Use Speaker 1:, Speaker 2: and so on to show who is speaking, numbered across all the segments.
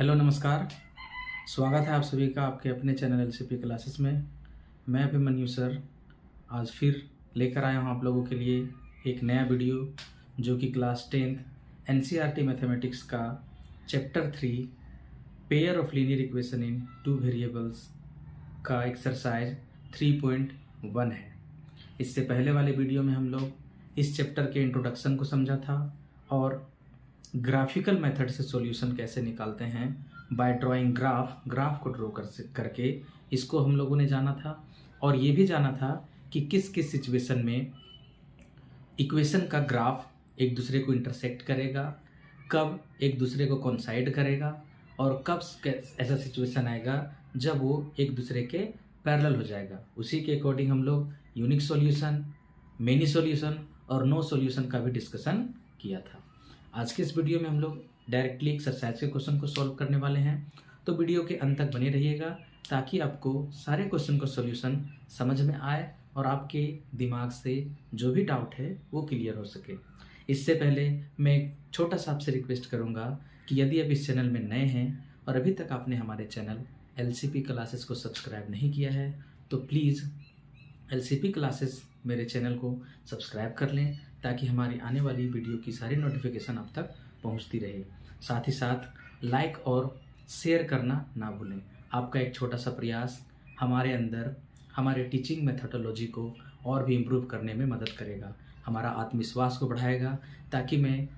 Speaker 1: Hello नमस्कार। स्वागत है आप सभी का आपके अपने चैनल एलसीपी क्लासेस में। मैं अभिमन्यु सर आज फिर लेकर आया हूँ आप लोगों के लिए एक नया वीडियो जो कि क्लास 10th एनसीईआरटी मैथमेटिक्स का chapter 3 pair of linear equation in two variables का एक्सरसाइज 3.1 है। इससे पहले वाले वीडियो में हम लोग इस चैप्टर के इंट्रोडक्शन को समझा था और ग्राफिकल मेथड से सॉल्यूशन कैसे निकालते हैं बाय ड्राइंग ग्राफ को ड्रॉ करके इसको हम लोगों ने जाना था। और ये भी जाना था कि किस किस सिचुएशन में इक्वेशन का ग्राफ एक दूसरे को इंटरसेक्ट करेगा, कब एक दूसरे को कोइंसाइड करेगा और कब ऐसा सिचुएशन आएगा जब वो एक दूसरे के पैरेलल हो जाएगा। उसी के अकॉर्डिंग हम लोग यूनिक सॉल्यूशन, मेनी सॉल्यूशन और नो सॉल्यूशन का भी डिस्कशन किया था। आज के इस वीडियो में हम लोग डायरेक्टली एक्सरसाइज के क्वेश्चन को सॉल्व करने वाले हैं, तो वीडियो के अंत तक बने रहिएगा ताकि आपको सारे क्वेश्चन का सॉल्यूशन समझ में आए और आपके दिमाग से जो भी डाउट है वो क्लियर हो सके। इससे पहले मैं एक छोटा सा आपसे रिक्वेस्ट करूंगा कि यदि आप इस चैनल में नए हैं और अभी तक आपने हमारे चैनल एलसीपी क्लासेस को सब्सक्राइब नहीं किया है तो प्लीज़ एलसीपी क्लासेस मेरे चैनल को सब्सक्राइब कर लें ताकि हमारी आने वाली वीडियो की सारी नोटिफिकेशन आप तक पहुंचती रहे। साथ ही साथ लाइक और शेयर करना ना भूलें। आपका एक छोटा सा प्रयास हमारे अंदर हमारे टीचिंग मेथोडोलॉजी को और भी इम्प्रूव करने में मदद करेगा, हमारा आत्मविश्वास को बढ़ाएगा ताकि मैं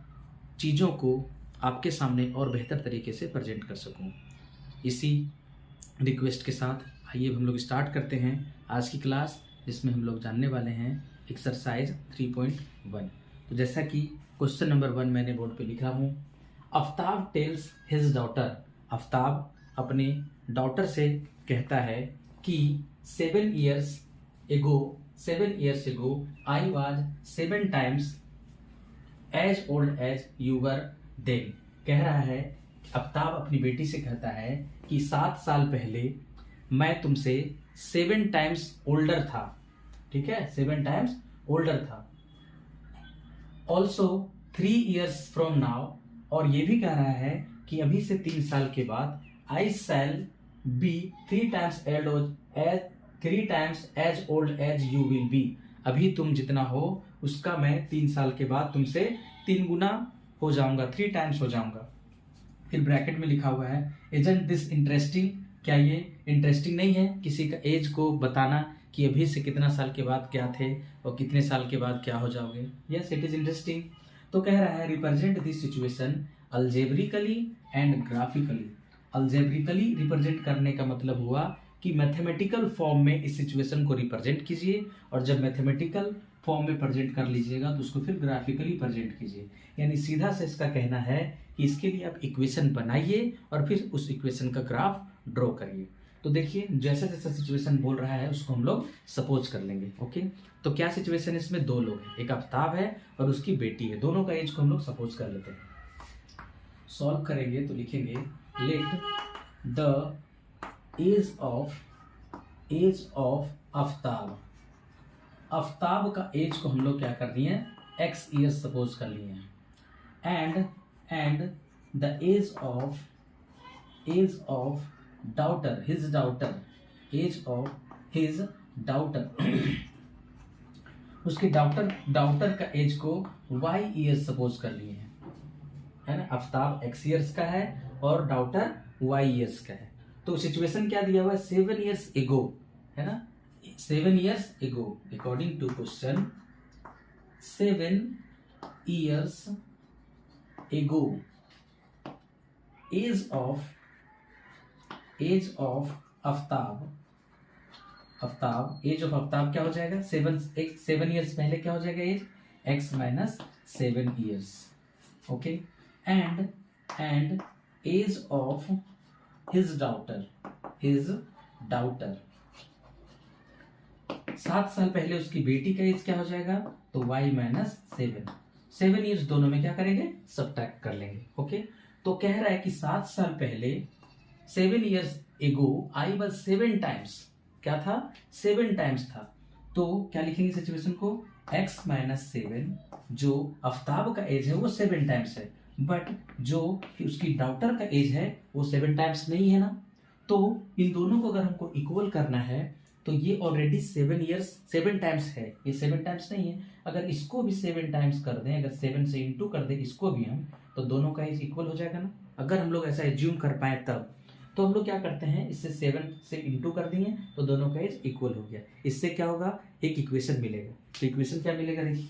Speaker 1: चीज़ों को आपके सामने और बेहतर तरीके से प्रेजेंट कर सकूं। इसी रिक्वेस्ट के साथ आइए हम लोग स्टार्ट करते हैं आज की क्लास, जिसमें हम लोग जानने वाले हैं एक्सरसाइज 3.1। तो जैसा कि क्वेश्चन नंबर 1 मैंने बोर्ड पे लिखा हूँ, Aftab tales his daughter. Aftab अपने डॉटर से कहता है कि 7 years ago I was 7 times as old as you were then। कह रहा है, आफ्ताब अपनी बेटी से कहता है कि 7 साल पहले मैं तुमसे 7 times ओल्डर था। ठीक है, 7 times ओल्डर था। ऑल्सो 3 years from now, और ये भी कह रहा है कि अभी से 3 साल के बाद I shall be 3 times as old as you will be। अभी तुम जितना हो उसका मैं 3 साल के बाद तुमसे 3 गुना हो जाऊंगा, 3 times हो जाऊंगा। फिर ब्रैकेट में लिखा हुआ है isn't this interesting। क्या ये इंटरेस्टिंग नहीं है किसी का एज को बताना कि अभी से कितना साल के बाद क्या थे और कितने साल के बाद क्या हो जाओगे। Yes, it is interesting. तो कह रहा है represent this situation algebraically and graphically. Algebraically represent करने का मतलब हुआ कि मैथमेटिकल फॉर्म में इस सिचुएशन को रिप्रेजेंट कीजिए, और जब मैथमेटिकल फॉर्म में प्रेजेंट कर लीजिएगा तो उसको फिर ग्राफिकली प्रेजेंट कीजिए। यानी सीधा से इसका कहना है कि इसके लिए आप इक्वेशन बनाइए और फिर उस इक्वेशन का ग्राफ ड्रॉ करिए। तो देखिए जैसा जैसा सिचुएशन बोल रहा है उसको हम लोग सपोज कर लेंगे। ओके, तो क्या सिचुएशन, इसमें 2 लोग हैं, एक आफ्ताब है और उसकी बेटी है, दोनों का एज को हम लोग सपोज कर लेते हैं। सॉल्व करेंगे तो लिखेंगे let the age of Aaftab. Aaftab का एज को हम लोग क्या कर दिए हैं, x ईयर्स सपोज कर लिए हैं। And the age of daughter, his daughter, age of his daughter उसके डाउटर का एज को y ईयर्स सपोज कर लिए हैं, है ना। आफ्ताब x ईयर्स का है और डाउटर y ईयर्स का है। तो सिचुएशन क्या दिया हुआ है, 7 years ago, है ना। 7 years ago according to question, 7 years ago age of Aaftab क्या हो जाएगा, 7 years पहले क्या हो जाएगा age, x minus 7 years। Okay, and age of his daughter 7 साल पहले उसकी बेटी का एज क्या हो जाएगा, तो y माइनस 7 years दोनों में क्या करेंगे, सब्ट्रैक्ट कर लेंगे। ओके, तो कह रहा है कि 7 साल पहले 7 years ago I was 7 times, क्या था, 7 times था। तो क्या लिखेंगे सिचुएशन को, x माइनस 7, जो आफ्ताब का एज है वो 7 times है, बट जो कि उसकी डॉटर का एज है वो 7 टाइम्स नहीं है ना, तो इन दोनों को अगर हमको इक्वल करना है तो ये ऑलरेडी 7 टाइम्स है, ये 7 टाइम्स नहीं है। अगर इसको भी 7 टाइम्स कर दें, अगर 7 से इंटू कर दें इसको भी हम, तो दोनों का एज इक्वल हो जाएगा ना। अगर हम लोग ऐसा एज्यूम कर पाए तब तो हम लोग क्या करते हैं, इससे 7 से इंटू कर दिए तो दोनों का एज इक्वल हो गया। इससे क्या होगा, एक इक्वेशन मिलेगा। तो इक्वेशन क्या मिलेगा, देखिए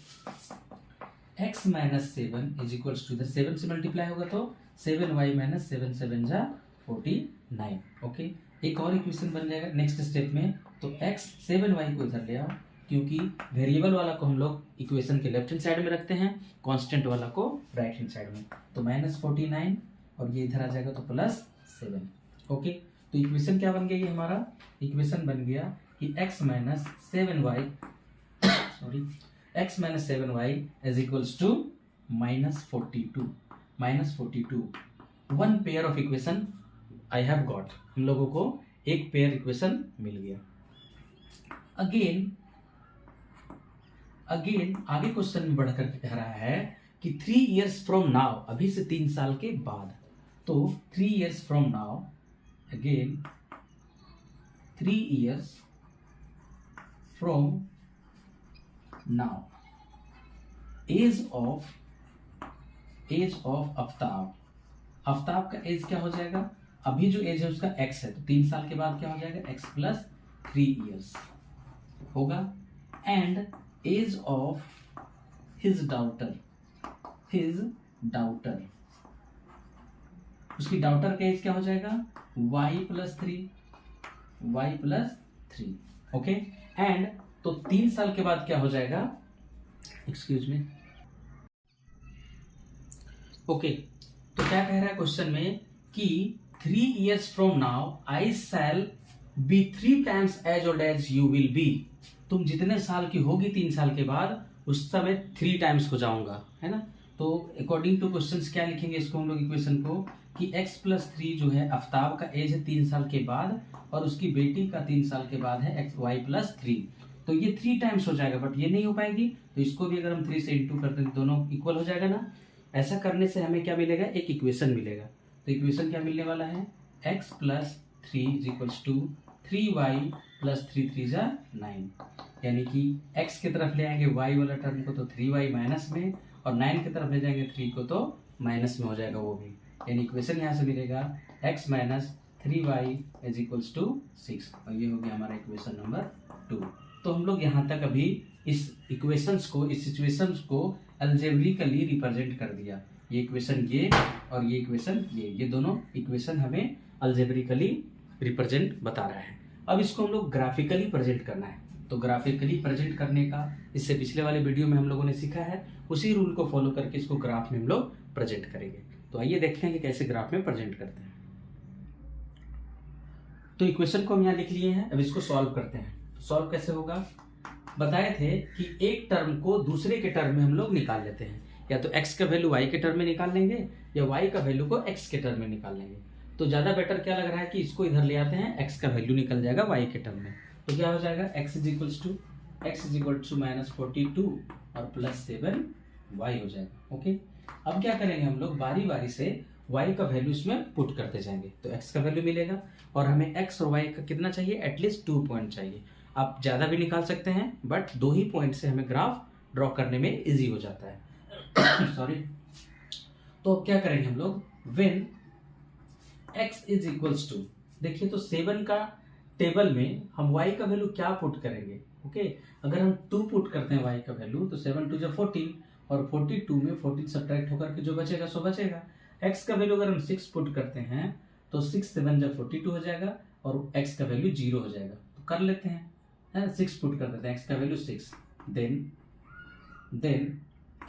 Speaker 1: x minus 7 is equals to, 7 से मल्टीप्लाई होगा तो 7y माइनस 7 7 जा 49। ओके, एक और इक्वेशन बन जाएगा नेक्स्ट स्टेप में। तो x 7y को इधर ले आओ, क्योंकि वेरिएबल वाला को हम लोग इक्वेशन के लेफ्ट हैंड साइड में रखते हैं, कांस्टेंट वाला को राइट हैंड साइड में। तो माइनस 49 और ये इधर आ जाएगा तो प्लस 7। ओके, तो इक्वेशन क्या बन गया, ये हमारा इक्वेशन बन गया कि x minus 7y x minus 7y is equals to -42। One pair of equation I have got, हम लोगों को एक पेयर इक्वेशन मिल गया। अगेन आगे क्वेश्चन में बढ़कर के कह रहा है कि 3 years फ्रॉम नाउ, अभी से 3 साल के बाद। तो 3 years from now, again 3 years from now, age of Aaftab का एज क्या हो जाएगा, अभी जो एज है उसका x है, तो 3 साल के बाद क्या हो जाएगा, x प्लस 3 years होगा। And age of his daughter, उसकी डाउटर का एज क्या हो जाएगा, y प्लस 3। ओके, एंड तो 3 साल के बाद क्या हो जाएगा, एक्सक्यूज मी। ओके, तो क्या कह रहा है क्वेश्चन में कि 3 years from now I shall be 3 times as old as you will be. तुम जितने साल की होगी 3 साल के बाद, उस समय 3 times हो जाऊंगा, है ना। तो अकॉर्डिंग टू क्वेश्चंस क्या लिखेंगे इसको हम लोग इक्वेशन को, कि x प्लस 3 जो है आफ्ताब का एज है 3 साल के बाद, और उसकी बेटी का 3 साल के बाद है y प्लस 3। तो ये 3 times हो जाएगा, बट ये नहीं हो पाएगी, तो इसको भी अगर हम 3 से इंटू करते हैं दोनों इक्वल हो जाएगा ना। ऐसा करने से हमें क्या मिलेगा, एक इक्वेशन मिलेगा। तो इक्वेशन क्या मिलने वाला है, x plus 3 is equals to 3y plus 3 3 जा 9, यानी कि x की तरफ ले आएंगे y वाला टर्म को तो 3y माइनस में, और 9 की तरफ ले जाएंगे 3 को तो माइनस में हो जाएगा वो भी। यानी इक्वेशन यहाँ से मिलेगा x minus 3y is equals to 6, और ये हो गया हमारा इक्वेशन नंबर 2। तो हम लोग यहाँ तक अभी इस इक्वेशंस को, इस सिचुएशंस को अलजेब्रिकली रिप्रेजेंट कर दिया। ये इक्वेशन ये और ये इक्वेशन ये दोनों इक्वेशन हमें अलजेब्रिकली रिप्रेजेंट बता रहा है। अब इसको हम लोग ग्राफिकली प्रेजेंट करना है। तो ग्राफिकली प्रेजेंट करने का इससे पिछले वाले वीडियो में हम लोगों ने सीखा है, उसी रूल को फॉलो करके इसको ग्राफ में हम लोग प्रेजेंट करेंगे। तो आइए देखते हैं कि कैसे ग्राफ में प्रेजेंट करते हैं। तो इक्वेशन को हम यहाँ लिख लिए हैं, अब इसको सॉल्व करते हैं। तो सॉल्व कैसे होगा, बताए थे कि एक टर्म को दूसरे के टर्म में हम लोग निकाल लेते हैं, या तो x का वैल्यू y के टर्म में निकाल लेंगे या y का वैल्यू को x के टर्म में निकाल लेंगे। तो ज्यादा बेटर क्या लग रहा है कि इसको इधर ले आते हैं, x का वैल्यू निकल जाएगा y के टर्म में। तो क्या हो जाएगा, x इज इक्वल टू -42 और प्लस 7y हो जाएगा। ओके, अब क्या करेंगे हम लोग, बारी बारी से y का वैल्यू इसमें पुट करते जाएंगे। तो x का वैल्यू मिलेगा, और हमें x और y का कितना चाहिए, एटलीस्ट 2 पॉइंट चाहिए। आप ज्यादा भी निकाल सकते हैं, बट 2 ही पॉइंट से हमें ग्राफ ड्रॉ करने में इजी हो जाता है। सॉरी। तो अब क्या करेंगे हम लोग, when x is equals to, देखिए तो 7 का टेबल में हम y का वैल्यू क्या पुट करेंगे। ओके, अगर हम 2 पुट करते हैं y का वैल्यू, तो 7 2 जा 14, और 42 में 14 सब्ट्रैक्ट होकर के जो बचेगा सो बचेगा। x का वैल्यू अगर हम 6 पुट करते हैं तो 6 7 जा 42 हो जाएगा, और x का वैल्यू 0 हो जाएगा। तो कर लेते हैं, 6 पुट कर देते हैं, x का value 6, then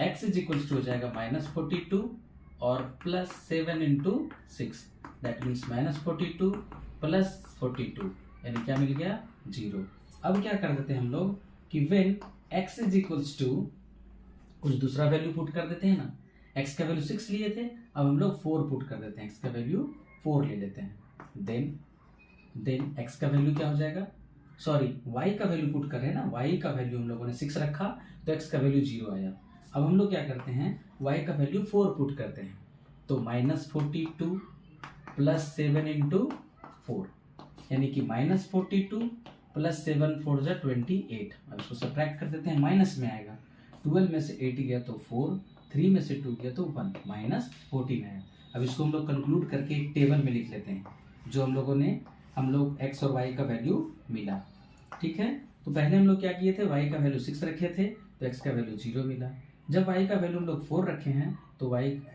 Speaker 1: x is equals to हो जाएगा -42 और plus 7 into 6, that means -42 plus 42, यानी क्या मिल गया, 0। अब क्या कर देते हैं हम लोग कि when x is equals to, कुछ दूसरा वैल्यू पुट कर देते हैं ना। x का वैल्यू 6 लिए थे, अब हम लोग 4 पुट कर देते हैं, x का वैल्यू 4 ले लेते हैं। देन x का वैल्यू क्या हो जाएगा, सॉरी y का वैल्यू पुट कर रहे हैं ना, y का वैल्यू हम लोगों ने 6 रखा तो x का वैल्यू 0 आया। अब हम लोग क्या करते हैं, y का वैल्यू 4 पुट करते हैं, तो -42 प्लस 7 इंटू 4, यानी कि -42 प्लस 7 4 जा 28। अब इसको सब्ट्रैक्ट कर देते हैं, माइनस में आएगा। 12 में से 8 गया तो 4, 3 में से 2 गया तो 1, -14 आया। अब इसको हम लोग कंक्लूड करके एक टेबल में लिख लेते हैं, जो हम लोग x और y का वैल्यू मिला। ठीक है, तो पहले हम लोग क्या किए थे, y का वैल्यू 6 रखे थे तो x का वैल्यू 0 मिला। जब y का वैल्यू हम लोग 4 रखे हैं तो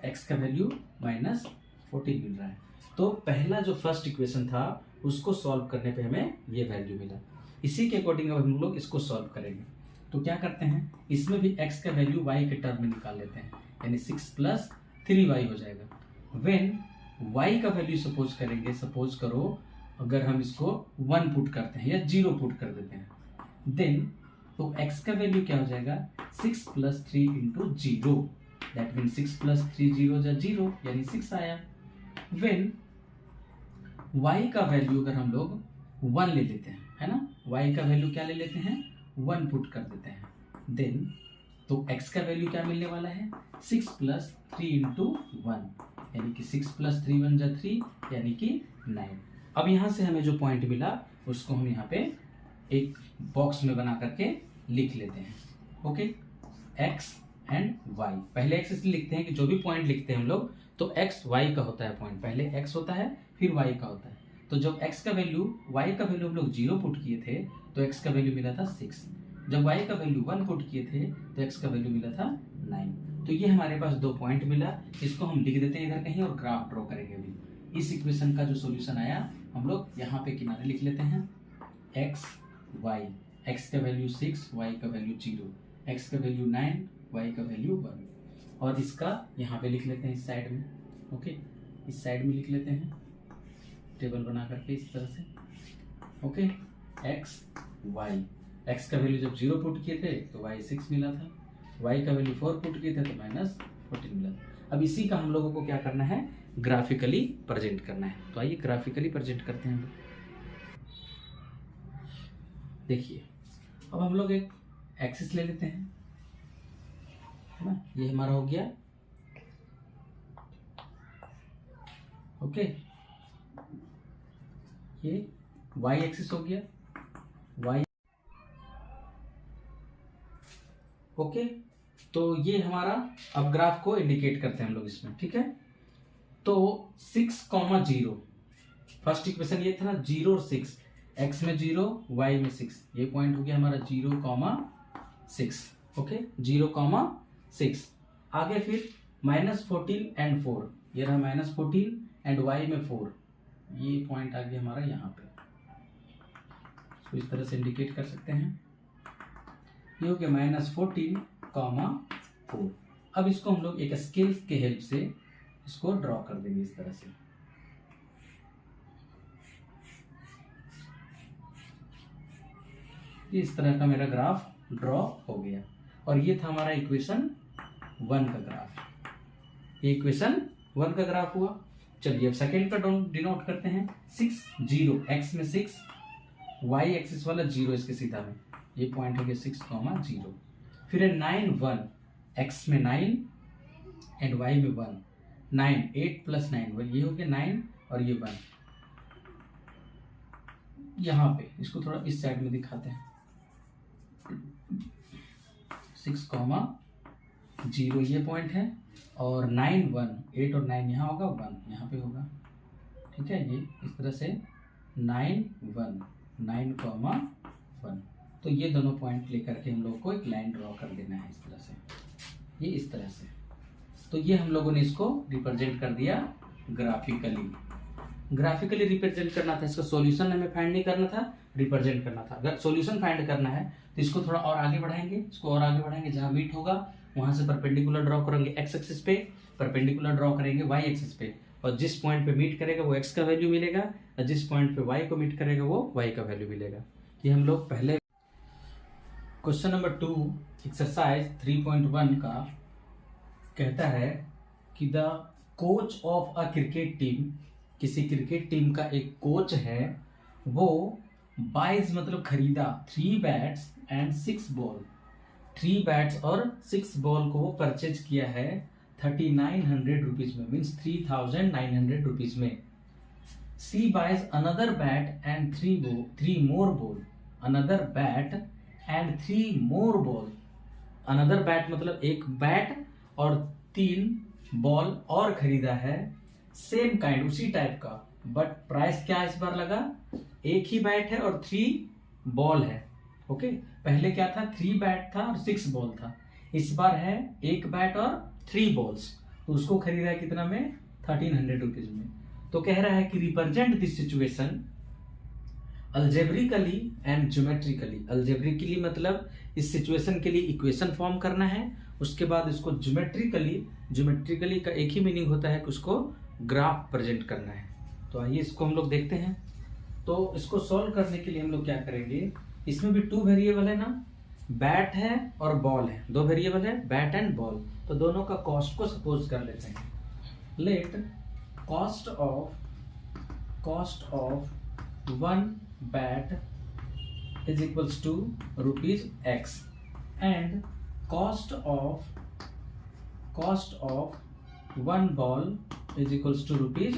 Speaker 1: x का वैल्यू -14 मिल रहा है। तो पहला जो फर्स्ट इक्वेशन था उसको सॉल्व करने पे हमें ये वैल्यू मिला। इसी के अकॉर्डिंग अब हम लोग इसको सॉल्व करेंगे। तो क्या करते हैं, इसमें भी x का वैल्यू y के टर्म में निकाल लेते हैं, यानी 6 + 3y हो जाएगा। व्हेन y का वैल्यू सपोज करेंगे, सपोज करो अगर हम इसको 1 पुट करते हैं या 0 पुट कर देते हैं, देन तो x का वैल्यू क्या हो जाएगा, 6 + 3 इंटू 0, दैट मीन 6 + 3 0 जा 0, यानी 6 आया। व्हेन y का वैल्यू अगर हम लोग 1 ले लेते हैं, है ना, y का वैल्यू क्या ले लेते हैं, 1 पुट कर देते हैं, देन तो x का वैल्यू क्या मिलने वाला है, 6 + 3 इंटू 1, यानी कि 6 + 3 1 जा 3, यानी कि 9। अब यहाँ से हमें जो पॉइंट मिला उसको हम यहाँ पे एक बॉक्स में बना करके लिख लेते हैं। ओके, x एंड y, पहले x इसलिए लिखते हैं कि जो भी पॉइंट लिखते हैं हम लोग तो x y का होता है पॉइंट, पहले x होता है फिर y का होता है। तो जब x का वैल्यू y का वैल्यू हम लोग 0 पुट किए थे तो x का वैल्यू मिला था 6, जब y का वैल्यू 1 पुट किए थे तो x का वैल्यू मिला था 9। तो ये हमारे पास 2 पॉइंट मिला, इसको हम लिख देते हैं इधर कहीं और ग्राफ ड्रॉ करेंगे। अभी इस इक्वेशन का जो सॉल्यूशन आया हम लोग यहाँ पे किनारे लिख लेते हैं, x y, x का वैल्यू 6, y का वैल्यू 0, x का वैल्यू 9, y का वैल्यू 1, और इसका यहाँ पे लिख लेते हैं इस साइड में। ओके, इस साइड में लिख लेते हैं टेबल बना करके इस तरह से। ओके, x y, x का वैल्यू जब 0 पुट किए थे तो y 6 मिला था, y का वैल्यू 4 पुट किए थे तो -14 मिला था। अब इसी का हम लोगों को क्या करना है, ग्राफिकली प्रेजेंट करना है। तो आइए ग्राफिकली प्रेजेंट करते हैं हम लोग। देखिए, अब हम लोग एक एक्सिस ले लेते हैं, है ना, ये हमारा हो गया। ओके, ये y एक्सिस हो गया, y। ओके, तो ये हमारा अब ग्राफ को इंडिकेट करते हैं हम लोग इसमें। ठीक है, तो 6,0 फर्स्ट इक्वेशन ये था ना, 0 और 6, x में 0 y में 6, ये पॉइंट हो गया हमारा 0,6। ओके, 0,6। आगे फिर -14 एंड 4, ये रहा -14 एंड y में 4, ये पॉइंट आ गया हमारा यहाँ पे। तो इस तरह से इंडिकेट कर सकते हैं, ये हो गया -14,4। अब इसको हम लोग एक स्केल के हेल्प से इसको ड्रॉ कर देंगे इस तरह से। इस तरह का मेरा ग्राफ ड्रॉ हो गया, और ये था हमारा इक्वेशन 1 का ग्राफ। ये इक्वेशन 1 का ग्राफ हुआ। चलिए अब सेकेंड का डिनोट करते हैं, 6 0, x में 6, y एक्सिस वाला 0 इसके सीधा में, ये पॉइंट हो गया 6,0। फिर है 9 1, x में 9 एंड y में 1, 9 8 + 9 1, ये हो गया 9 और ये 1। यहाँ पे इसको थोड़ा इस साइड में दिखाते हैं, 6,0 ये पॉइंट है, और 9 1, 8 और 9 यहाँ होगा, 1 यहाँ पे होगा। ठीक है, ये इस तरह से 9 1 9,1। तो ये दोनों पॉइंट लेकर के हम लोग को एक लाइन ड्रॉ कर देना है इस तरह से, ये इस तरह से। तो ये हम लोगों ने इसको रिप्रेजेंट कर दिया ग्राफिकली रिप्रेजेंट करना था। इसका सॉल्यूशन हमें फाइंड नहीं करना था, रिप्रेजेंट करना था। अगर सॉल्यूशन फाइंड करना है तो इसको थोड़ा और आगे बढ़ाएंगे, इसको और आगे बढ़ाएंगे, जहां मीट होगा वहां से परपेंडिकुलर ड्रॉ करेंगे x एक्सिस पे, परपेंडिकुलर ड्रॉ करेंगे y एक्सिस पे, और जिस पॉइंट पे मीट करेगा वो x का वैल्यू मिलेगा, और जिस पॉइंट पे y को मीट करेगा वो y का वैल्यू मिलेगा। ये हम लोग पहले क्वेश्चन नंबर 2 एक्सरसाइज 3.1 का कहता है कि the coach of a cricket team, किसी क्रिकेट टीम का एक कोच है, वो बाइज मतलब खरीदा 3 बैट्स एंड 6 बॉल, 3 बैट्स और 6 बॉल को वो परचेज किया है 3900 रुपीज में, मीन्स 3900 रुपीज में। She buys another bat and three more ball, another bat and 3 more ball. Another bat मतलब एक बैट और 3 बॉल और खरीदा है, सेम काइंड, उसी टाइप का, बट प्राइस क्या इस बार लगा, एक ही बैट है और 3 बॉल है। ओके, पहले क्या था, 3 बैट था और 6 बॉल था, इस बार है एक बैट और 3 बॉल्स, तो उसको खरीदा है कितना में, 1300 रुपीज में। तो कह रहा है कि represent this situation algebraically and geometrically. Algebraically मतलब इस सिचुएशन के लिए इक्वेशन फॉर्म करना है, उसके बाद इसको ज्योमेट्रिकली का एक ही मीनिंग होता है कि उसको ग्राफ प्रेजेंट करना है। तो आइए इसको हम लोग देखते हैं। तो इसको सॉल्व करने के लिए हम लोग क्या करेंगे, इसमें भी 2 वेरिएबल है ना, बैट है और बॉल है, 2 वेरिएबल है, बैट एंड बॉल। तो दोनों का कॉस्ट को सपोज कर लेते हैं। Let cost of 1 bat is equals to rupees X and cost of 1 ball is equals to rupees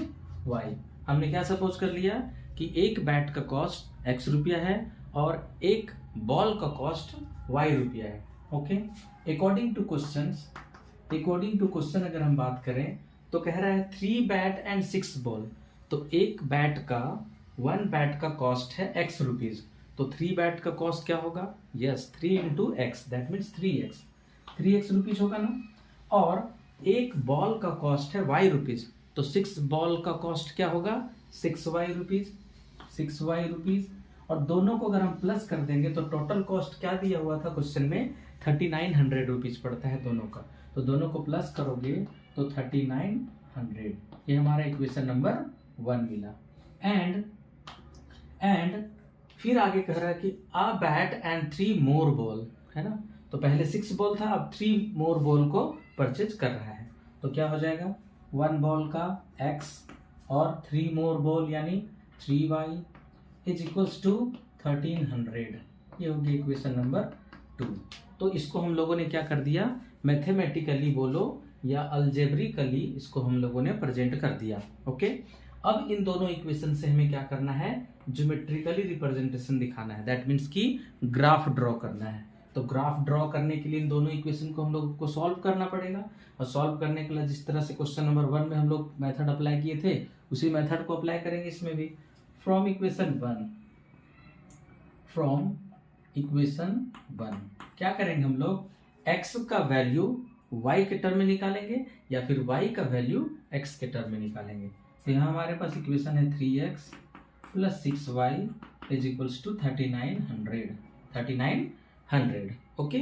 Speaker 1: Y। हमने क्या सपोज कर लिया कि एक बैट का कॉस्ट X रुपया है और एक बॉल का कॉस्ट Y रुपया है। ओके, अकॉर्डिंग टू क्वेश्चन अगर हम बात करें तो कह रहा है 3 बैट एंड 6 बॉल, तो एक बैट का 1 बैट का कॉस्ट है X रुपीज, तो 3 बैट का कॉस्ट क्या होगा, yes 3 into x, that means 3x rupees होगा ना। और एक बॉल का कॉस्ट है Y रुपीज, तो 6 बॉल का कॉस्ट क्या होगा, 6Y रुपीज। और दोनों को अगर हम प्लस कर देंगे तो टोटल कॉस्ट क्या दिया हुआ था क्वेश्चन में, 3900 रुपीज पड़ता है दोनों का, तो दोनों को प्लस करोगे तो 3900, ये हमारा इक्वेशन नंबर 1 मिला। एंड फिर आगे कह रहा है कि आ बैट एंड 3 मोर बॉल, है ना, तो पहले 6 बॉल था, अब 3 मोर बॉल को परचेज कर रहा है, तो क्या हो जाएगा, 1 बॉल का X और 3 मोर बॉल यानी 3Y इज इक्वल्स टू 1300, ये होगी इक्वेशन नंबर 2। तो इसको हम लोगों ने क्या कर दिया, मैथमेटिकली बोलो या अल्जेब्रिकली इसको हम लोगों ने प्रेजेंट कर दिया। ओके, अब इन दोनों इक्वेशन से हमें क्या करना है, ज्योमेट्रिकली रिप्रेजेंटेशन दिखाना है, दैट मीन्स कि ग्राफ ड्रॉ करना है। तो ग्राफ ड्रॉ करने के लिए इन दोनों इक्वेशन को हम लोग को सॉल्व करना पड़ेगा, और सॉल्व करने के लिए जिस तरह से क्वेश्चन नंबर 1 में हम लोग मेथड अप्लाई किए थे उसी मेथड को अप्लाई करेंगे इसमें भी। फ्रॉम इक्वेशन 1 क्या करेंगे हम लोग, x का वैल्यू y के टर्म में निकालेंगे या फिर y का वैल्यू x के टर्म में निकालेंगे। तो यहाँ हमारे पास इक्वेशन है 3x plus 6y is equals to 3900। Okay,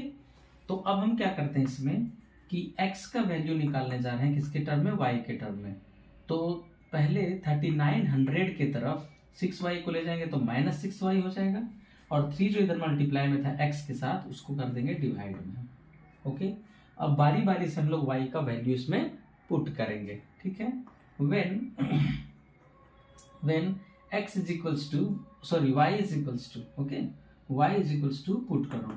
Speaker 1: तो अब हम क्या करते हैं इसमें कि x का वैल्यू निकालने जा रहे हैं किसके टर्म में, y के टर्म में। तो पहले 3900 की तरफ 6y को ले जाएंगे तो माइनस 6y हो जाएगा, और 3 जो इधर मल्टीप्लाई में था x के साथ उसको कर देंगे डिवाइड में। ओके, अब बारी बारी से हम लोग y का वैल्यू इसमें पुट करेंगे, ठीक है। when x is equals to y is equals to y is equals to put करो,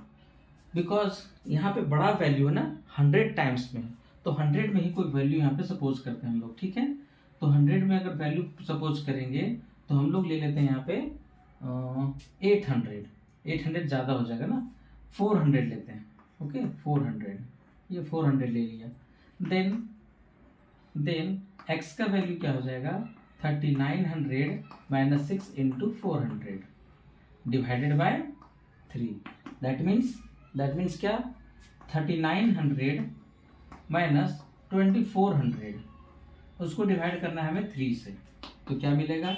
Speaker 1: बिकॉज यहाँ पे बड़ा वैल्यू है ना 100 टाइम्स में, तो 100 में ही कोई वैल्यू यहाँ पे सपोज करते हैं हम लोग, ठीक है। तो 100 में अगर वैल्यू सपोज करेंगे तो हम लोग ले लेते हैं यहाँ पे 800 ज़्यादा हो जाएगा ना, 400 लेते हैं। ओके, 400, ये 400 ले लिया। देन x का वैल्यू क्या हो जाएगा, 3900 minus 6 into 400 divided by 3, that means क्या, 3900 माइनस 2400, उसको डिवाइड करना है हमें 3 से, तो क्या मिलेगा,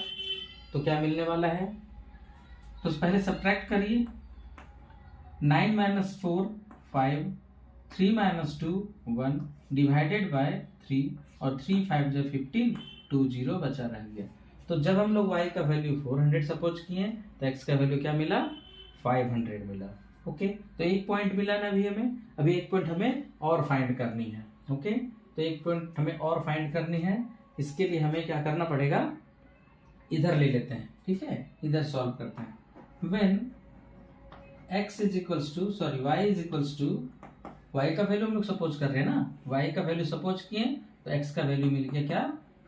Speaker 1: तो क्या मिलने वाला है, तो पहले सब्ट्रैक्ट करिए, 9 माइनस 4 5, 3 माइनस 2 1 डिवाइडेड बाय 3, और 3 5 जो 15, 2 0 बचा रह गया। तो जब हम लोग y का वैल्यू 400 सपोज किए तो x का वैल्यू क्या मिला, 500 मिला। ओके, तो एक पॉइंट मिला ना अभी हमें, अभी एक पॉइंट हमें और फाइंड करनी है। ओके, तो एक पॉइंट हमें और फाइंड करनी है, इसके लिए हमें क्या करना पड़ेगा, इधर ले लेते हैं, ठीक है, इधर सॉल्व करते हैं। when y is equals to y का वैल्यू हम लोग सपोज कर रहे हैं ना, y का वैल्यू सपोज किए तो x का वैल्यू मिल गया क्या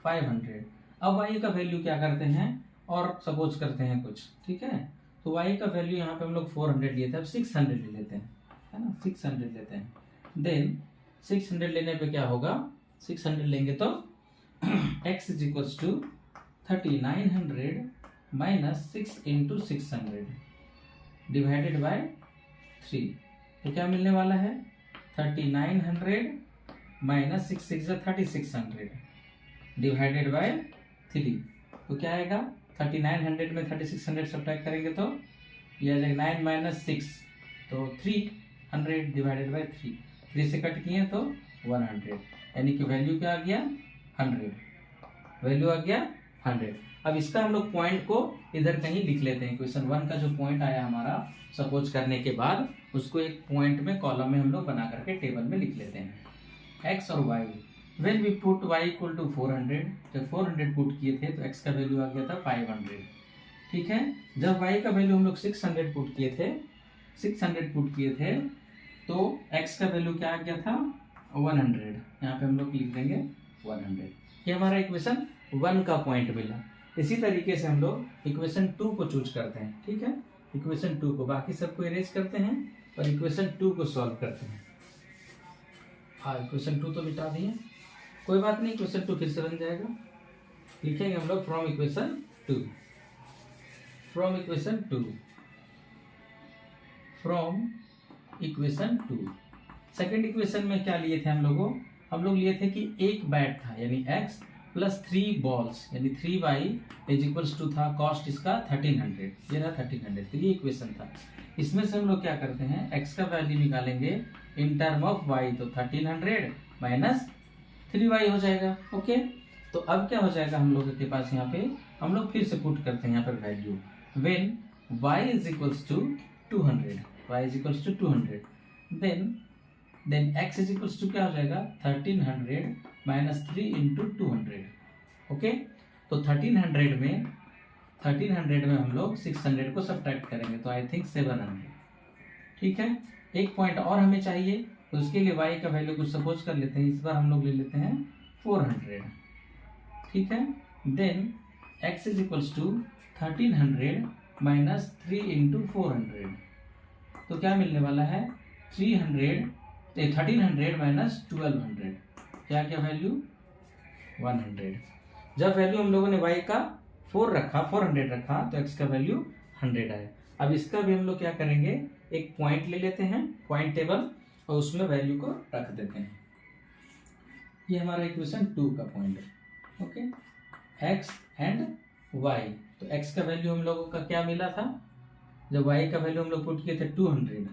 Speaker 1: 500। अब y का वैल्यू क्या करते हैं और सपोज करते हैं कुछ, ठीक है। तो y का वैल्यू यहाँ पे हम लोग 400 लिए थे, अब 600 ले लेते हैं, है ना, 600 लेते हैं। देन 600 लेने पे क्या होगा, 600 लेंगे तो x is equals to 3900 minus 6 into 600 divided by 3। तो क्या मिलने वाला है 3900 माइनस 6 6 3600 डिवाइडेड बाय 3। तो क्या आएगा 3900 में 3600 सब्ट्रैक्ट करेंगे तो ये आ जाएगा 9 माइनस 6 तो 300 डिवाइडेड बाय 3 से कट किए तो 100, यानी कि वैल्यू क्या आ गया 100, वैल्यू आ गया 100। अब इसका हम लोग पॉइंट को इधर कहीं लिख लेते हैं। क्वेश्चन 1 का जो पॉइंट आया हमारा सपोज करने के बाद उसको एक पॉइंट में कॉलम में हम लोग बना करके टेबल में लिख लेते हैं। x और y, when we put y equal to 400, जब 400 पुट किए थे तो x का वैल्यू आ गया था 500, ठीक है। जब y का वैल्यू हम लोग 600 पुट किए थे, 600 पुट किए थे तो x का वैल्यू क्या आ गया था 100, यहाँ पे हम लोग लिख देंगे 100। ये हमारा इक्वेशन 1 का पॉइंट मिला। इसी तरीके से हम लोग इक्वेशन 2 को चूज करते हैं, ठीक है। इक्वेशन 2 को, बाकी सबको इरेज करते हैं और इक्वेशन 2 को सॉल्व करते हैं। हाँ, इक्वेशन 2 तो मिटा दिए, कोई बात नहीं, इक्वेशन 2 फिर से बन जाएगा। लिखेंगे हम लोग from equation 2, from equation 2, from equation 2। Second equation में क्या लिए थे हम लोग लिए थे कि एक बैट था यानी x प्लस 3 बॉल्स यानी 3y इज इक्वल्स टू था कॉस्ट इसका 1300, ये रहा 1300। तो ये इक्वेशन था। इसमें से हम लोग क्या करते हैं x का वैल्यू निकालेंगे इन टर्म ऑफ y, तो 1300 माइनस 3y हो जाएगा, ओके। तो अब क्या हो जाएगा हम लोगों के पास, यहाँ पे हम लोग फिर से पुट करते हैं यहाँ पर value, when y is equals to 200, y is equals to 200, then x is equals to क्या हो जाएगा 1300 माइनस 3 इंटू 200, ओके। तो 1300 में हम लोग 600 को सब्ट्रैक्ट करेंगे तो आई थिंक 700, ठीक है। एक पॉइंट और हमें चाहिए, तो उसके लिए y का वैल्यू कुछ सपोज कर लेते हैं। इस बार हम लोग ले लेते हैं 400, ठीक है। Then x is equals to 1300 minus 3 into 400, तो क्या मिलने वाला है 1300 माइनस 1200, क्या क्या वैल्यू 100। जब वैल्यू हम लोगों ने y का 400 रखा तो x का वैल्यू 100 आया। अब इसका भी हम लोग क्या करेंगे, एक पॉइंट ले लेते हैं, पॉइंट टेबल, और उसमें वैल्यू को रख देते हैं। ये हमारा इक्वेशन 2 का पॉइंट है, ओके। x एंड y, तो x का वैल्यू हम लोगों का क्या मिला था, जब y का वैल्यू हम लोग पुट किए थे 200,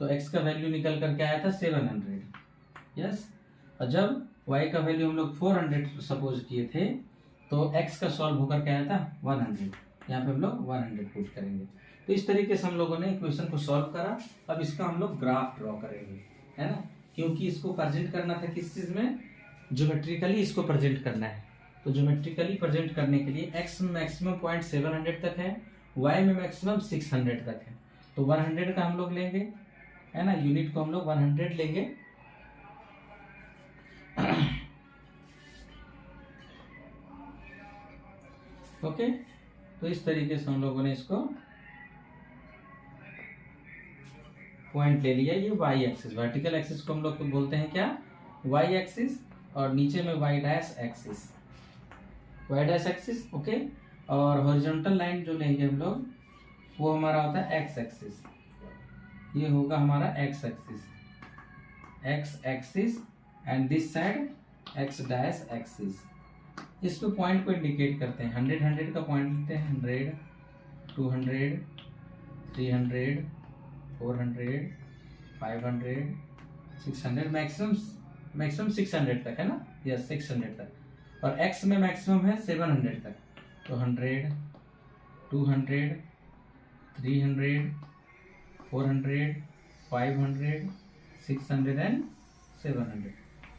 Speaker 1: तो x का वैल्यू निकल करके आया था 700, यस। और जब y का वैल्यू हम लोग 400 सपोज किए थे तो x का सॉल्व होकर के आया था 100, यहाँ पे हम लोग 100 पुट करेंगे। तो इस तरीके से हम लोगों ने इक्वेशन को सॉल्व करा। अब इसका हम लोग ग्राफ ड्रॉ करेंगे, है ना, क्योंकि इसको प्रेजेंट करना था किस चीज में, ज्योमेट्रिकली इसको प्रेजेंट करना है। तो ज्योमेट्रिकली प्रेजेंट करने के लिए x में मैक्सिमम पॉइंट 700 तक है, y में मैक्सिमम 600 तक है, तो 100 का हम लोग लेंगे, है ना, यूनिट को हम लोग 100 लेंगे। ओके, तो इस तरीके से हम लोगों ने इसको पॉइंट ले लिया। ये y एक्सिस, वर्टिकल एक्सिस को हम लोग बोलते हैं क्या, y एक्सिस, और नीचे में y डैश एक्सिस, ओके। और हॉरिजॉन्टल लाइन जो लेंगे हम लोग वो हमारा होता है x एक्सिस, ये होगा हमारा x axis and this side x dash axis. इस पे पॉइंट को इंडिकेट करते हैं, 100 का पॉइंट लेते हैं, 100, 200, 300, 400, 500, 600, मैक्सिमम 600 तक है ना, यस 600 तक। और x में मैक्सिमम है 700 तक, तो 100, 200, 300, 400, 500, 600 एंड 700।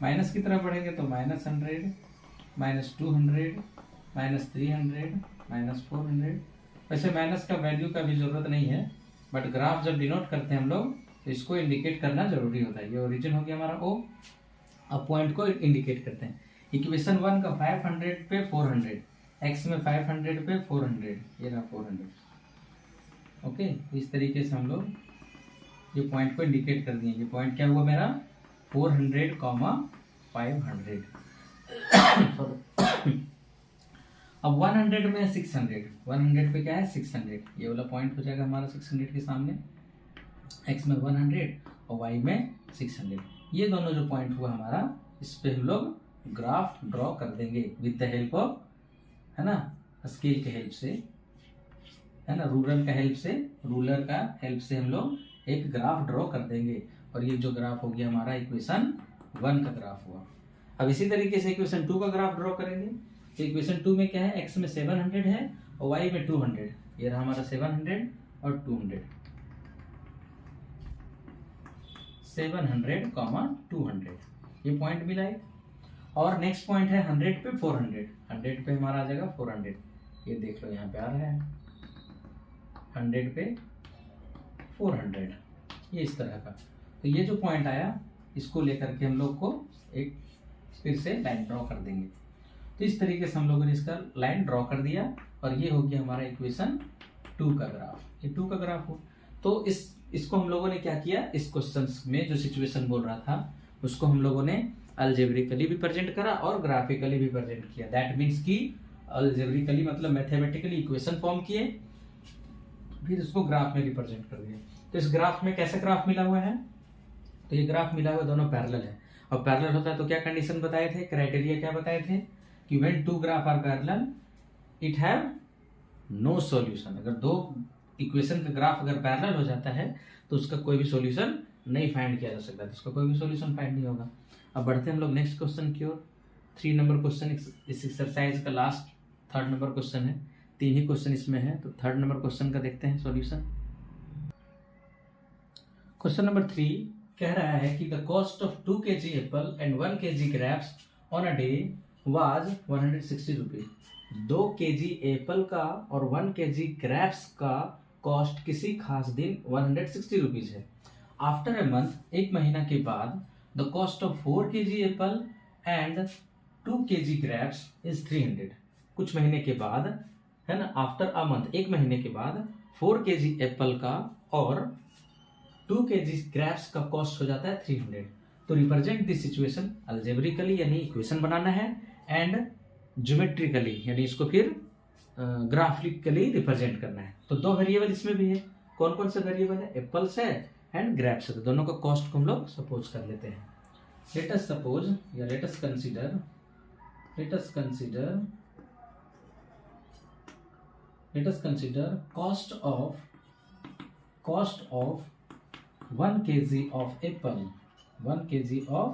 Speaker 1: माइनस की तरफ बढ़ेंगे तो -100, -200, -300, -400। वैसे माइनस का वैल्यू का भी जरूरत नहीं है, बट ग्राफ जब डिनोट करते हैं हम लोग तो इसको इंडिकेट करना जरूरी होता है। ये ओरिजिन हो गया हमारा O। अब पॉइंट को इंडिकेट करते हैं। इक्वेशन 1 का 500 पे 400, x में 500 पे 400, ये रहा 400। ओके, इस तरीके से हम लोग ये पॉइंट को इंडिकेट कर दिए। ये पॉइंट क्या हुआ मेरा 400, 500। अब 100 में 600, 100 पे क्या है 600, ये वाला पॉइंट हो जाएगा हमारा 600 के सामने। x में 100 और y में 600, ये दोनों जो पॉइंट हुआ हमारा, इस पे हम लोग ग्राफ ड्रॉ कर देंगे विद द हेल्प ऑफ, है ना, स्केल के हेल्प से, है ना, रूलर का हेल्प से हम लोग एक ग्राफ ड्रॉ कर देंगे। और ये जो ग्राफ हो गया हमारा इक्वेशन 1 का ग्राफ हुआ। अब इसी तरीके से इक्वेशन 2 का ग्राफ ड्रॉ करेंगे। तो इक्वेशन 2 में क्या है, x में 700 है और y में 200, ये रहा हमारा 700 और 200, 700, 200, ये पॉइंट मिला है। और नेक्स्ट पॉइंट है 100 पे 400, 100 पे हमारा आ जाएगा 400, ये देख लो यहाँ पे आ रहा है 100 पे 400, ये इस तरह का। तो ये जो पॉइंट आया, इसको लेकर के हम लोग को एक फिर से लाइन ड्रॉ कर देंगे। तो इस तरीके से हम लोगों ने इसका लाइन ड्रॉ कर दिया और ये हो गया हमारा इक्वेशन 2 का ग्राफ। ये 2 का ग्राफ हो, तो इसको हम लोगों ने क्या किया, इस क्वेश्चन में जो सिचुएशन बोल रहा था उसको हम लोगों ने अलजेब्रिकली भी प्रेजेंट करा और ग्राफिकली भी प्रेजेंट किया। दैट मीन्स कि अलजेब्रिकली मतलब मैथमेटिकली इक्वेशन फॉर्म किए, फिर उसको ग्राफ में रिप्रेजेंट कर दिया। तो इस ग्राफ में कैसा ग्राफ मिला हुआ है, तो ये ग्राफ मिला हुआ दोनों पैरेलल है। और पैरेलल होता है तो क्या कंडीशन बताए थे, क्राइटेरिया क्या बताए थे कि when 2 graph are parallel it have no solution. अगर 2 इक्वेशन का ग्राफ अगर पैरेलल हो जाता है तो उसका कोई भी सॉल्यूशन नहीं फाइंड किया जा सकता, तो उसका कोई भी सॉल्यूशन फाइंड नहीं होगा। अब बढ़ते हैं हम लोग नेक्स्ट क्वेश्चन की ओर। 3 नंबर क्वेश्चन इस एक्सरसाइज का लास्ट 3rd नंबर क्वेश्चन है। 3 ही क्वेश्चन इसमें है, तो 3rd नंबर क्वेश्चन का देखते हैं सॉल्यूशन। क्वेश्चन नंबर 3 कह रहा है कि the cost of 2 kg Apple and 1 kg grapes on a day was 160 rupees. 2 kg Apple का और 1 kg ग्रेप्स का कॉस्ट किसी खास दिन 160 रुपीज है। आफ्टर ए मंथ, एक महीना के बाद, the cost of 4 kg Apple and 2 kg grapes is 300। कुछ महीने के बाद, है ना, आफ्टर अ मंथ, एक महीने के बाद 4 kg एप्पल का और 2 kg ग्रेप्स का कॉस्ट हो जाता है 300। तो रिप्रेजेंट दिस सिचुएशन अलजेब्रिकली यानी इक्वेशन बनाना है, एंड ज्योमेट्रिकली यानी इसको फिर ग्राफिकली रिप्रेजेंट करना है। तो 2 वेरिएबल इसमें भी है। कौन कौन से वेरिएबल है, एप्पल्स है एंड ग्रेप्स है। तो दोनों का कॉस्ट को हम लोग सपोज कर लेते हैं। लेट अस सपोज या let us consider cost of 1 kg of apple, 1 kg of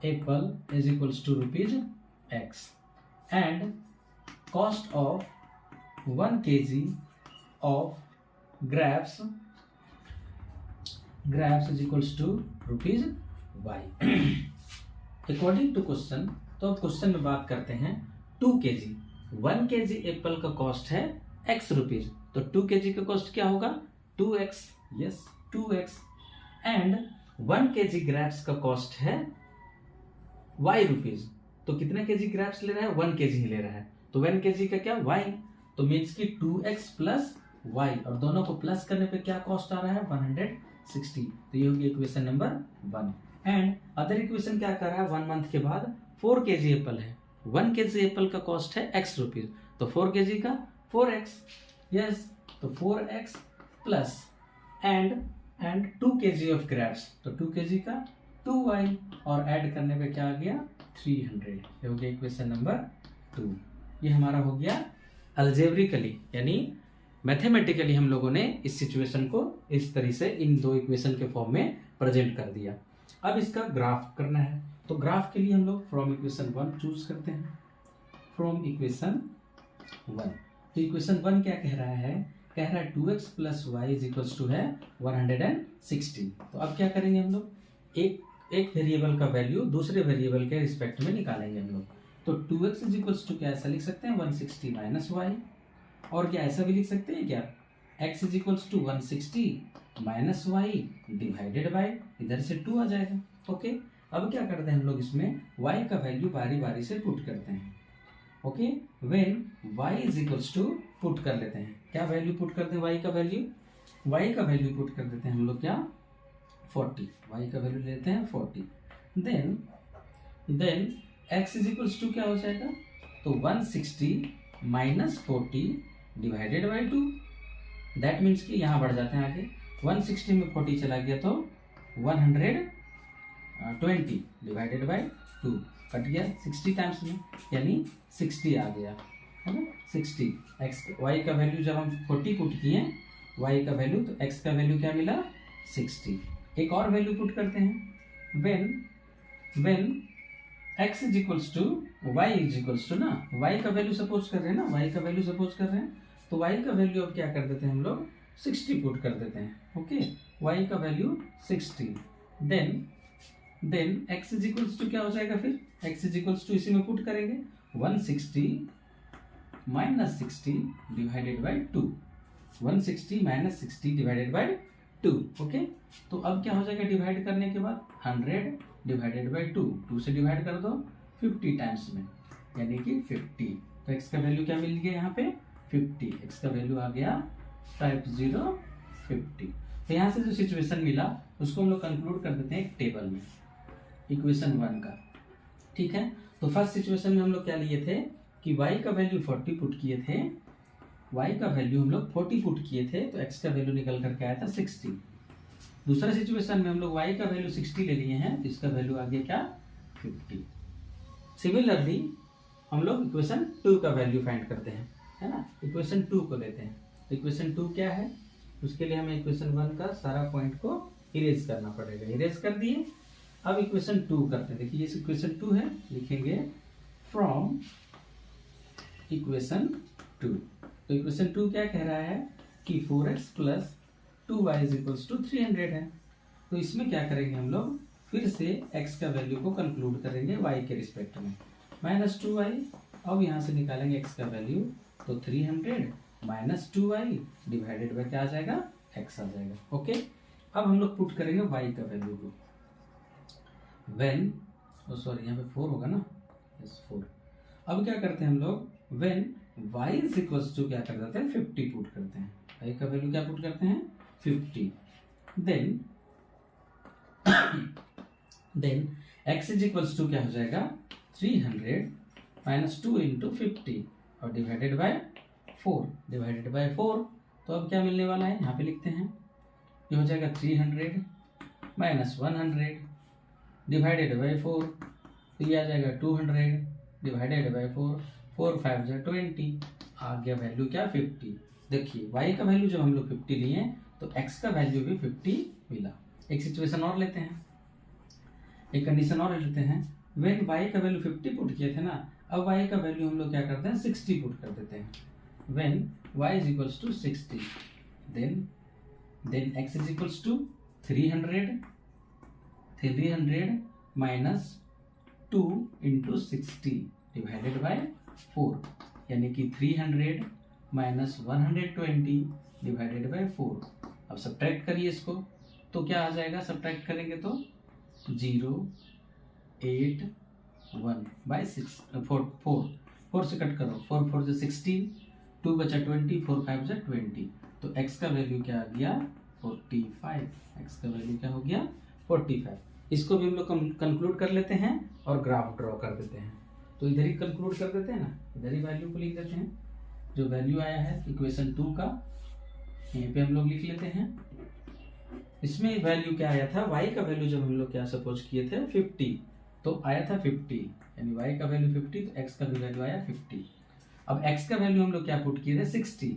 Speaker 1: apple is equals to rupees x, and cost of 1 kg of grapes is equals to rupees y. According to question, तो question में बात करते हैं 2 kg, 1 kg Apple का cost है x rupees, तो 2 kg का cost क्या होगा 2x, yes 2x, and 1 kg grapes का कॉस्ट है y रुपीज। तो कितने kg ग्रेप्स ले रहा है, 1 kg ही ले रहा है, तो 1 kg का क्या y, तो मीन्स की 2x प्लस y, और दोनों को प्लस करने पे क्या कॉस्ट आ रहा है 160। तो ये होगी equation number 1। And other equation क्या कर रहा है, 1 मंथ के बाद 4 kg एप्पल है, 1 kg एप्पल का कॉस्ट है x रुपीज, तो 4 kg का 4x, यस, तो 4x plus and 2 kg of grapes, तो 2 kg का 2y, और ऐड करने पे क्या आ गया 300। ये हो गया इक्वेशन नंबर 2। ये हमारा हो गया अलजेब्रिकली यानी मैथमेटिकली हम लोगों ने इस सिचुएशन को इस तरह से इन 2 इक्वेशन के फॉर्म में प्रेजेंट कर दिया। अब इसका ग्राफ करना है, तो ग्राफ के लिए हम लोग फ्रॉम इक्वेशन 1 चूज करते हैं। फ्रॉम इक्वेशन 1, तो इक्वेशन 1 क्या कह रहा है, कह रहा है 2x plus y is equals to है 160। तो अब क्या करेंगे हम लोग, एक वेरिएबल का वैल्यू दूसरे वेरिएबल के रिस्पेक्ट में निकालेंगे हम लोग। तो 2x इज इक्वल्स टू क्या ऐसा लिख सकते हैं 160 माइनस वाई, और क्या ऐसा भी लिख सकते हैं क्या x is equals to 160 minus y divided by, इधर से 2 आ जाएगा। ओके, अब क्या करते हैं हम लोग इसमें y का वैल्यू बारी बारी से पुट करते हैं। Okay, when y is equals to, put कर लेते हैं, क्या वैल्यू पुट करते हैं, y का वैल्यू पुट कर देते हैं हम लोग क्या, 40, y का वैल्यू लेते हैं 40। Then x is equals to क्या हो जाएगा, तो 160 minus 40 divided by 2। That means कि यहाँ बढ़ जाते हैं आगे, 160 में 40 चला गया तो 120 डिवाइडेड बाई 2 कट गया 60 टाइम्स में, यानी 60 आ गया, है ना, 60। एक्स वाई का वैल्यू जब हम 40 पुट किए वाई का वैल्यू, तो एक्स का वैल्यू क्या मिला, 60। एक और वैल्यू पुट करते हैं, when x is equals to y is equals to, ना y का वैल्यू सपोज कर रहे हैं, ना y का वैल्यू सपोज कर रहे हैं, तो y का वैल्यू अब क्या कर देते हैं हम लोग, 60 पुट कर देते हैं। ओके, y का value 60। Then x is equals to क्या हो जाएगा, फिर x इज इक्वल्स टू इसी में पुट करेंगे, 160 minus 60 divided by 2, 160 minus 60 divided by 2। Okay, तो अब क्या हो जाएगा डिवाइड करने के बाद, 100 डिवाइडेड बाई 2 से डिवाइड कर दो 50 टाइम्स में, यानी कि 50। तो x का वैल्यू क्या मिल गया यहाँ पे, 50। x का वैल्यू आ गया 50। तो यहाँ से जो सिचुएशन मिला उसको हम लोग कंक्लूड कर देते हैं एक टेबल में, इक्वेशन 1 का। ठीक है, तो फर्स्ट सिचुएशन में हम लोग क्या लिए थे कि y का वैल्यू 40 पुट किए थे, y का वैल्यू हम लोग 40 पुट किए थे, तो x का वैल्यू निकल करके आया था 60। दूसरा सिचुएशन में हम लोग y का वैल्यू 60 ले लिए हैं, तो इसका वैल्यू आ गया क्या, 50। सिमिलरली हम लोग इक्वेशन 2 का वैल्यू फाइंड करते हैं, है ना, इक्वेशन 2 को लेते हैं। इक्वेशन 2 क्या है, उसके लिए हमें इक्वेशन 1 का सारा पॉइंट को इरेज करना पड़ेगा, इरेज कर दिए। अब इक्वेशन 2 करते हैं, देखिए ये इक्वेशन 2 है, लिखेंगे फ्रॉम इक्वेशन 2। तो इक्वेशन 2 क्या कह रहा है कि 4x plus 2y is equals to 300 है। तो इसमें क्या करेंगे हम लोग, फिर से x का वैल्यू को कंक्लूड करेंगे y के रिस्पेक्ट में, माइनस 2y। अब यहाँ से निकालेंगे x का वैल्यू, तो 300 माइनस 2y डिवाइडेड बाय क्या आ जाएगा, x आ जाएगा। ओके, अब हम लोग पुट करेंगे y का वैल्यू को, व्हेन, सॉरी यहाँ पे 4 होगा ना, यस 4। अब क्या करते हैं हम लोग, when y is equals to क्या कर देते हैं, 50 पुट करते हैं, y का वैल्यू क्या पुट करते हैं, 50। Then x is equals to क्या हो जाएगा, 300 माइनस 2 इंटू 50 और डिवाइडेड बाय 4, डिवाइडेड बाय 4। तो अब क्या मिलने वाला है, यहाँ पे लिखते हैं, ये हो जाएगा 300 माइनस 100 डिवाइडेड बाय 4, तो ये आ जाएगा 200 डिवाइडेड बाय 4, 4 5 जा 20, आ गया वैल्यू क्या, 50। देखिए y का वैल्यू जब हम लोग 50 लिए तो x का वैल्यू भी 50 मिला। एक सिचुएशन और लेते हैं, एक कंडीशन और लेते हैं, व्हेन y का वैल्यू 50 पुट किए थे ना, अब y का वैल्यू हम लोग क्या करते हैं, 60 पुट कर देते हैं। When y is equals to 60, then x is equals to 300 minus 2 into 60 divided by 4, यानी कि 300 माइनस 120 डिवाइडेड बाय 4। अब सब्ट्रैक्ट करिए इसको, तो क्या आ जाएगा, सब्ट्रैक्ट करेंगे तो 0 8 1 बाई 6 4 से कट करो, 4 4 से 16, 2 बचा 20, 4 5 जा 20, तो x का वैल्यू क्या आ गया, 45। x का वैल्यू क्या हो गया, 45। इसको भी हम लोग कंक्लूड कर लेते हैं और ग्राफ ड्रॉ कर देते हैं। तो इधर ही कंक्लूड कर देते हैं ना, इधर ही वैल्यू को लिख देते हैं, जो वैल्यू आया है इक्वेशन 2 का यहीं पे हम लोग लिख लेते हैं। इसमें वैल्यू क्या आया था, y का वैल्यू जब हम लोग क्या सपोज किए थे 50, तो आया था 50, यानी y का वैल्यू 50, तो x का भी वैल्यू आया 50। अब x का वैल्यू हम लोग क्या पुट किए थे 60,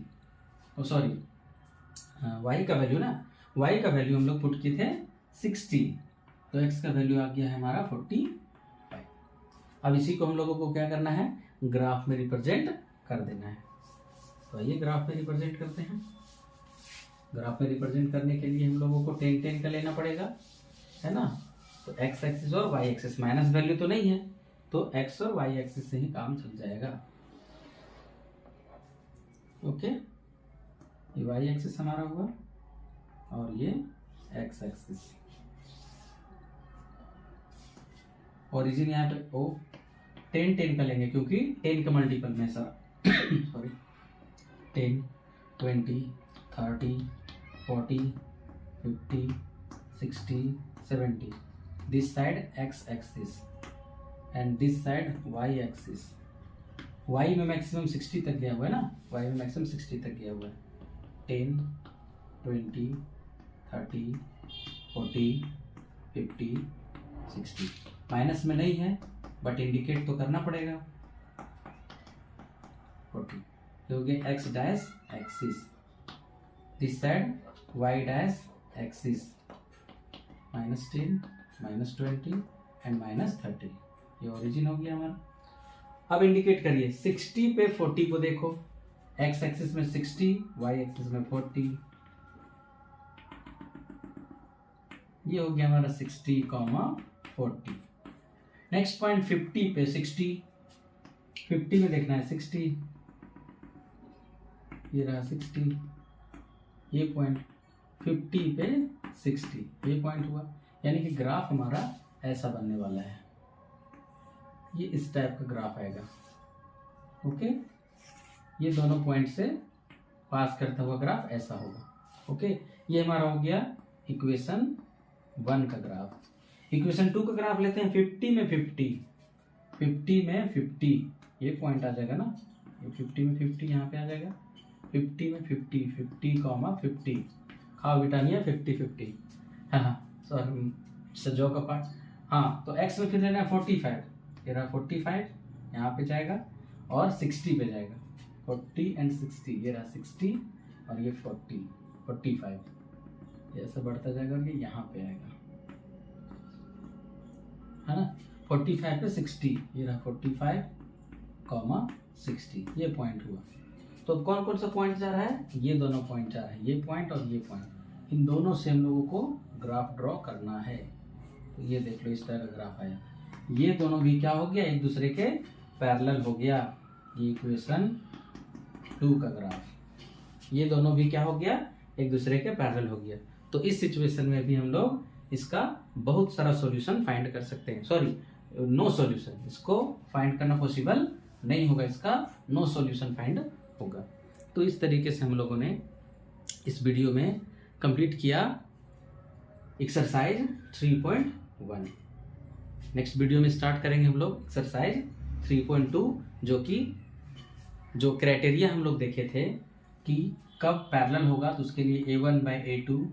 Speaker 1: सॉरी y का वैल्यू ना, y का वैल्यू हम लोग पुट किए थे 60, तो x का वैल्यू आ गया है हमारा 45। अब इसी को हम लोगों को क्या करना है, ग्राफ में रिप्रेजेंट कर देना है। तो आइए ग्राफ में रिप्रेजेंट करते हैं। ग्राफ में रिप्रेजेंट करने के लिए हम लोगों को 10 10 का लेना पड़ेगा, है ना। तो x एक्सिस और y एक्सिस, माइनस वैल्यू तो नहीं है, तो x और y एक्सिस से ही काम चल जाएगा। ओके, ये y एक्सिस हमारा हुआ और ये एक्स एक्सिस। ओरिजिन यहाँ पे ओ 10 10 का लेंगे क्योंकि 10 का मल्टीपल में sir sorry 10 20 30 40 50 60 70 this side x axis and this side y axis. Y में मैक्सिमम 60 तक गया हुआ है ना, वाई में मैक्सिमम 60 तक गया हुआ है। 10 20 30 40 50 60 माइनस में नहीं है बट इंडिकेट तो करना पड़ेगा। 40 ये हो गया x dash axis, this side y dash axis -10 -20 and -30। ये ओरिजिन हो गया हमारा। अब इंडिकेट करिए 60 पे 40 को देखो, एक्स एक्सिस में 60 वाई एक्सिस में 40। ये हो गया हमारा 60, 40। नेक्स्ट पॉइंट 50 पे 60, 50 में देखना है 60, ये रहा 60, ये पॉइंट 50 पे 60 ये पॉइंट हुआ, यानी कि ग्राफ हमारा ऐसा बनने वाला है। ये इस टाइप का ग्राफ आएगा। ओके, ये दोनों पॉइंट से पास करता हुआ ग्राफ ऐसा होगा। ओके, ये हमारा हो गया इक्वेशन 1 का ग्राफ। इक्वेशन 2 का ग्राफ लेते हैं। 50 में 50 ये पॉइंट आ जाएगा ना, ये 50 में 50 यहाँ पे आ जाएगा। 50 में 50 50 खाओ बिटानिया 50 50। हाँ सॉरी सजो का पार्ट। हाँ तो एक्स में फिर लेना है 45, ये रहा 45 यहाँ पे जाएगा और 60 पे जाएगा। 40 एंड 60, ये रहा 60 और ये 40 45, ये ऐसा बढ़ता जाएगा और ये यहाँ पे आएगा, है ना। 45 पे 60, ये रहा 45, 60 ये पॉइंट हुआ। तो कौन कौन सा पॉइंट जा रहा है, ये दोनों पॉइंट जा रहा है, ये पॉइंट और ये पॉइंट, इन दोनों से हम लोगों को ग्राफ ड्रॉ करना है। तो ये देख लो इस तरह का ग्राफ आया, ये दोनों भी क्या हो गया, एक दूसरे के पैरेलल हो गया। ये इक्वेशन 2 का ग्राफ, ये दोनों भी क्या हो गया, एक दूसरे के पैरेलल हो गया। तो इस सिचुएशन में भी हम लोग इसका बहुत सारा सॉल्यूशन फाइंड कर सकते हैं। सॉरी नो सॉल्यूशन, इसको फाइंड करना पॉसिबल नहीं होगा, इसका नो सॉल्यूशन फाइंड होगा। तो इस तरीके से हम लोगों ने इस वीडियो में कंप्लीट किया एक्सरसाइज 3.1। नेक्स्ट वीडियो में स्टार्ट करेंगे हम लोग एक्सरसाइज 3.2, जो क्राइटेरिया हम लोग देखे थे कि कब पैरेलल होगा, तो उसके लिए a1/a2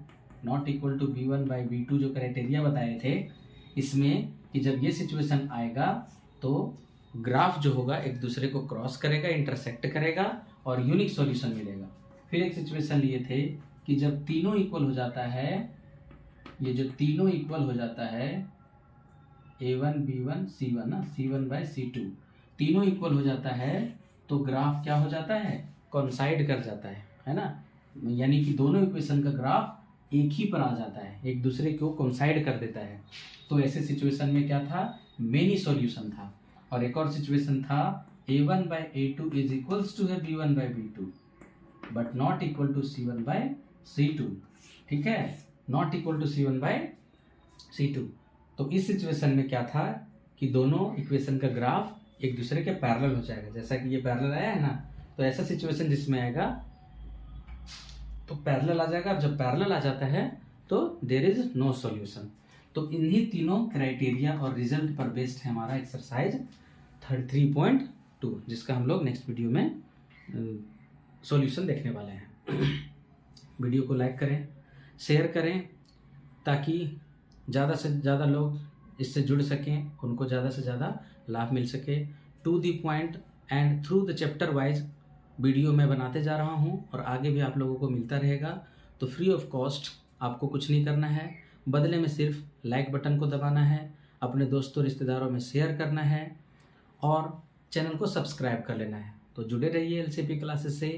Speaker 1: not equal to b1/b2 जो क्राइटेरिया बताए थे, इसमें कि जब ये सिचुएशन आएगा तो ग्राफ जो होगा एक दूसरे को क्रॉस करेगा, इंटरसेक्ट करेगा और यूनिक सॉल्यूशन मिलेगा। फिर एक सिचुएशन लिए थे कि जब तीनों इक्वल हो जाता है, ये जो तीनों इक्वल हो जाता है a1 b1 c1 ना, c1/c2 तीनों इक्वल हो जाता है तो ग्राफ क्या हो जाता है, कोइंसाइड कर जाता है ना, यानी कि दोनों इक्वेशन का ग्राफ एक ही पर आ जाता है, एक दूसरे को कोइंसाइड कर देता है। तो ऐसे सिचुएशन में क्या था, मेनी सॉल्यूशन था। और एक और सिचुएशन था a1/a2 इज इक्वल्स टू है b1/b2 but not equal to c1/c2, ठीक है, नॉट इक्वल टू c1/c2। तो इस सिचुएशन में क्या था कि दोनों इक्वेशन का ग्राफ एक दूसरे के पैरेलल हो जाएगा, जैसा कि ये पैरेलल आया है ना। तो ऐसा सिचुएशन जिसमें आएगा तो पैरेलल आ जाएगा, जब पैरेलल आ जाता है तो देयर इज नो सॉल्यूशन। तो इन्हीं तीनों क्राइटेरिया और रिजल्ट पर बेस्ड है हमारा एक्सरसाइज 3.2, जिसका हम लोग नेक्स्ट वीडियो में सॉल्यूशन देखने वाले हैं। वीडियो को लाइक करें, शेयर करें, ताकि ज़्यादा से ज़्यादा लोग इससे जुड़ सकें, उनको ज़्यादा से ज़्यादा लाभ मिल सके। To the point and through the chapter wise video मैं बनाते जा रहा हूं और आगे भी आप लोगों को मिलता रहेगा। तो फ्री ऑफ कॉस्ट आपको कुछ नहीं करना है, बदले में सिर्फ लाइक बटन को दबाना है, अपने दोस्तों रिश्तेदारों में शेयर करना है और चैनल को सब्सक्राइब कर लेना है। तो जुड़े रहिए एलसीपी क्लासेस से।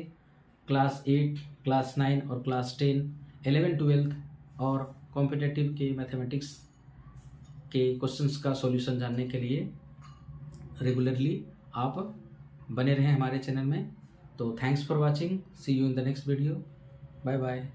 Speaker 1: क्लास 8, क्लास 9 और क्लास 10, 11, 12 और कॉम्पिटिटिव के मैथमेटिक्स के क्वेश्चंस का सॉल्यूशन जानने के लिए रेगुलरली आप बने रहें हमारे चैनल में। तो thanks for watching, see you in the next video, bye bye.